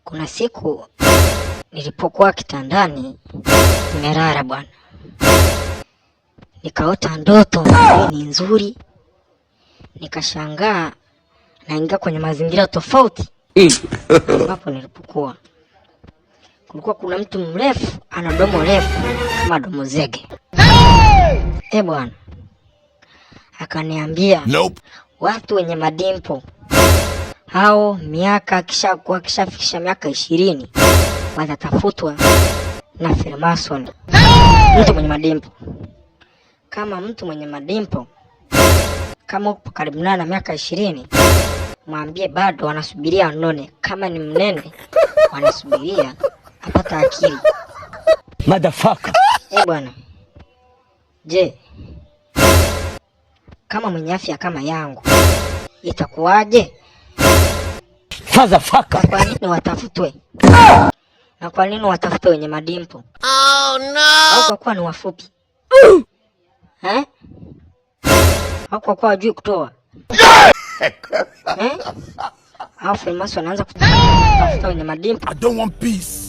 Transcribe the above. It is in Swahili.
Kuna siku nilipokuwa kitandani nimelala bwana, nikaota ndoto ni nzuri, nikashangaa naingia kwenye mazingira tofauti. Hapo nilipokuwa kulikuwa kuna mtu mrefu ana domo refu kama domo zege. Bwana akaniambia, nope, watu wenye madimpo hao miaka kishafikisha miaka 20 watatafutwa na Freemason. Mtu mwenye madimpo kama mtu mwenye madimpo kama upo karibu na miaka 20, mwambie bado wanasubiria anone. Kama ni mnene wanasubiria apata akili. Motherfucker. Bwana, je, kama mwenye afya kama yangu itakuwaje? Motherfucker. Kwa nini watafutwe? Na kwa nini watafutwe wenye madimpo? Oh no. Au kwa kuwa ni wafupi? Au kwa kuwa hajui kutoa? Au Freemason anaanza kutafuta wenye madimpo? I don't want peace.